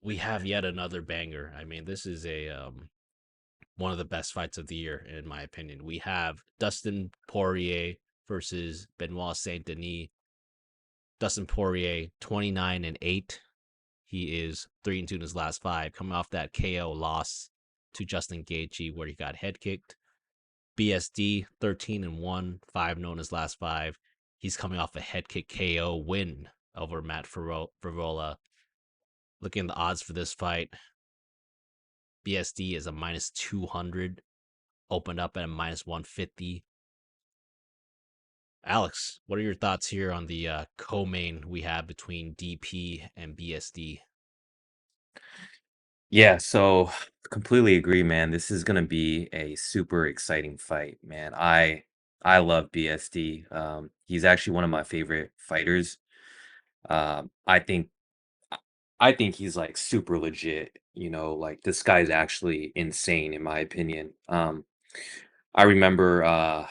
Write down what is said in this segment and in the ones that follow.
we have yet another banger. I mean, this is a one of the best fights of the year, in my opinion. We have Dustin Poirier versus Benoit Saint-Denis. Dustin Poirier, 29-8. He is 3-2 in his last five, coming off that KO loss to Justin Gaethje, where he got head kicked. BSD, 13-1, 5-0 in his last five. He's coming off a head kick KO win over Matt Favola. Looking at the odds for this fight, BSD is a minus 200, opened up at a minus 150. Alex, what are your thoughts here on the co-main we have between DP and BSD? Yeah, so completely agree, man. This is gonna be a super exciting fight, man. I love BSD. He's actually one of my favorite fighters. Um, I think I I think he's like super legit. Like this guy's actually insane in my opinion. I remember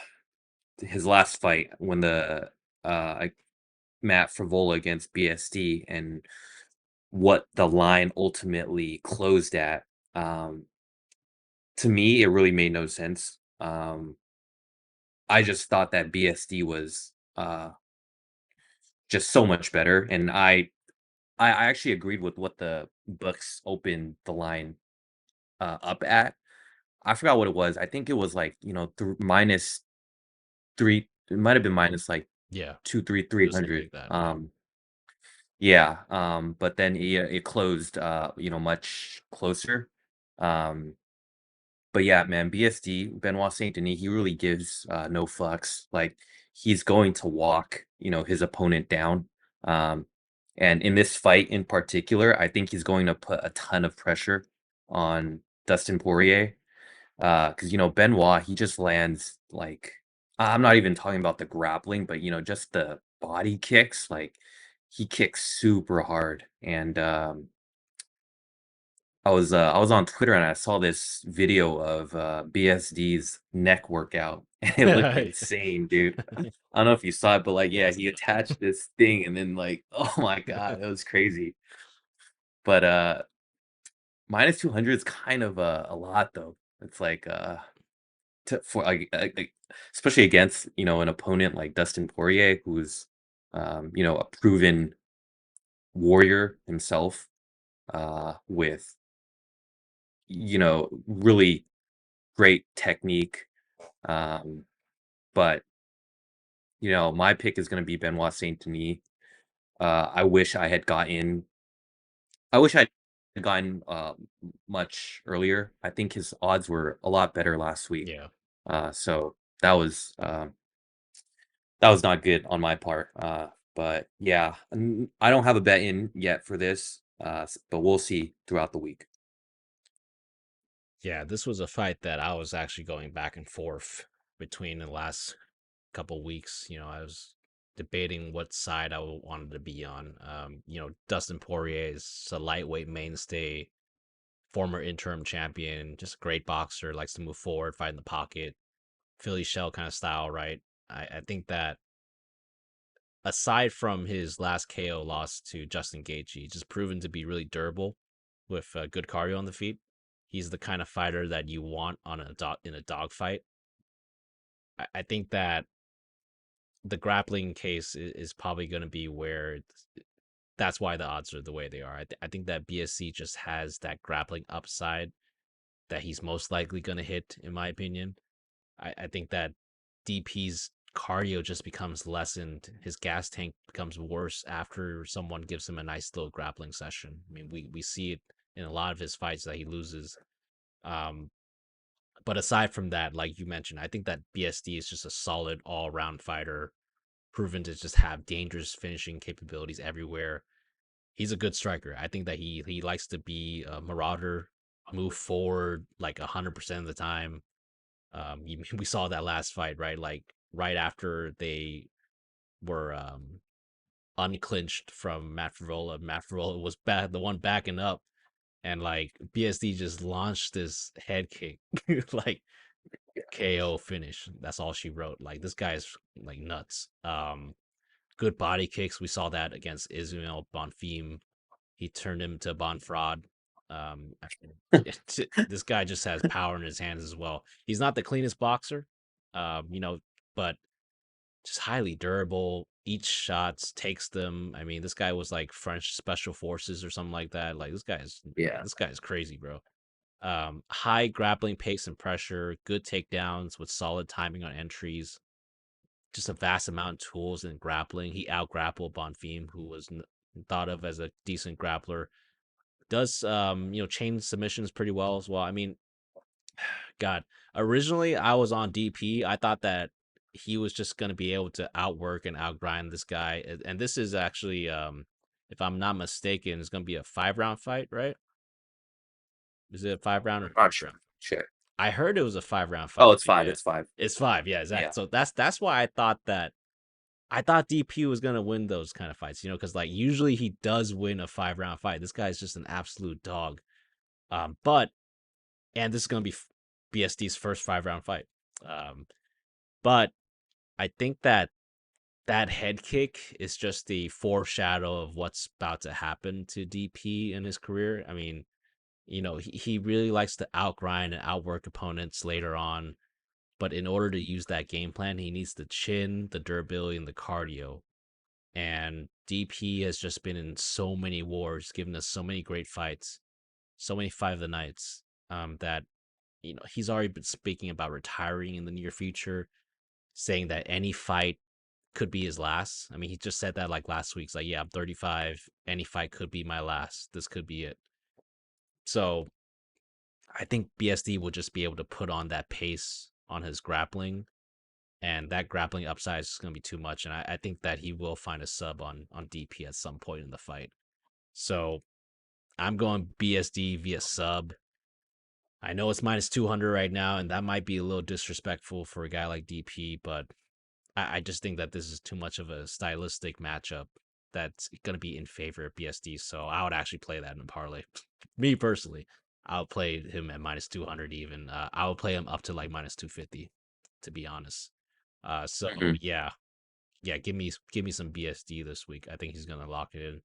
his last fight when Matt Frivola against BSD and what the line ultimately closed at. Um, To me, it really made no sense. I just thought that BSD was, just so much better, and I actually agreed with what the books opened the line, up at. I forgot what it was. I think it was like, minus 3, it might have been minus like Yeah, 2, 3, it was something 300. like that, right? Yeah, but then it closed, much closer. Um But yeah, man, BSD, Benoit Saint-Denis, he really gives, no fucks. Like, he's going to walk, his opponent down. Um, and in this fight in particular, I think he's going to put a ton of pressure on Dustin Poirier. Because Benoit, he just lands like I'm not even talking about the grappling, but just the body kicks. Like, he kicks super hard. And I was on Twitter and I saw this video of, BSD's neck workout, and it looked insane, dude. I don't know if you saw it, but, like, yeah, Yes. he attached this thing and then, like, oh my god, it was crazy. But, minus 200 is kind of, a lot, though. It's like, to for, like, especially against, an opponent like Dustin Poirier, who's, a proven warrior himself, with, really great technique. Um, but my pick is going to be Benoit Saint Denis. I wish I had gotten. I wish I had gotten much earlier. I think his odds were a lot better last week. Yeah. So that was not good on my part. But yeah, I don't have a bet in yet for this. But we'll see throughout the week. Yeah, this was a fight that I was actually going back and forth between the last couple weeks. I was debating what side wanted to be on. Dustin Poirier is a lightweight mainstay, former interim champion, just a great boxer, likes to move forward, fight in the pocket, Philly shell kind of style, right? I think that aside from his last KO loss to Justin Gaethje, he's just proven to be really durable with good cardio on the feet. He's the kind of fighter that you want on in a dog fight. I think that the grappling case is probably going to be where that's why the odds are the way they are. I think that BSC just has that grappling upside that he's most likely going to hit, in my opinion. I think that DP's cardio just becomes lessened. His gas tank becomes worse after someone gives him a nice little grappling session. I mean, we see it in a lot of his fights that he loses. Um, but aside from that, like you mentioned, I think that BSD is just a solid all around fighter, proven to just have dangerous finishing capabilities everywhere. He's a good striker. I think that he likes to be a marauder, move forward like 100% of the time. We saw that last fight, right? Like right after they were unclinched from Matt Favola. Matt Favola was the one backing up, and like BSD just launched this head kick, like KO finish. That's all she wrote. Like this guy's like nuts. Good body kicks. We saw that against Ismail Bonfim. He turned him to Bon Fraud. I this guy just has power in his hands as well. He's not the cleanest boxer, you know, but just highly durable. Each shots takes them. I mean, this guy was like French special forces or something like that. Like Yeah. this guy is crazy, bro. High grappling pace and pressure, good takedowns with solid timing on entries. Just a vast amount of tools in grappling. He out grappled Bonfim, who was thought of as a decent grappler. Does chain submissions pretty well as well. I mean, God, originally I was on DP. I thought that he was just gonna be able to outwork and outgrind this guy, and this is actually, if I'm not mistaken, it's gonna be a 5 round fight, right? Is it a 5 round or Not 6 round? sure. I heard it was a 5 round Oh, fight. it's Yeah, 5. yeah, It's 5. it's five. Yeah, Yeah. exactly. So that's why I thought DP was gonna win those kind of fights, because like usually he does win a 5 round fight. This guy's just an absolute dog. But and this is gonna be BSD's first 5 round fight. But I think that that head kick is just the foreshadow of what's about to happen to DP in his career. I mean, he really likes to outgrind and outwork opponents later on. But in order to use that game plan, he needs the chin, the durability, and the cardio. And DP has just been in so many wars, given us so many great fights, so many fight of the nights, that he's already been speaking about retiring in the near future, saying that any fight could be his last. I mean, he just said that like last week. He's like, yeah, I'm 35. Any fight could be my last. This could be it. So I think BSD will just be able to put on that pace on his grappling, and that grappling upside is going to be too much. And I think that he will find a sub on DP at some point in the fight. So I'm going BSD via sub. I know it's minus 200 right now, and that might be a little disrespectful for a guy like DP, but I just think that this is too much of a stylistic matchup that's going to be in favor of BSD. So I would actually play that in a parlay. Me personally, I'll play him at minus 200 even. I will play him up to like minus 250, to be honest. So Mhm. yeah, give me some BSD this week. I think he's gonna lock it in.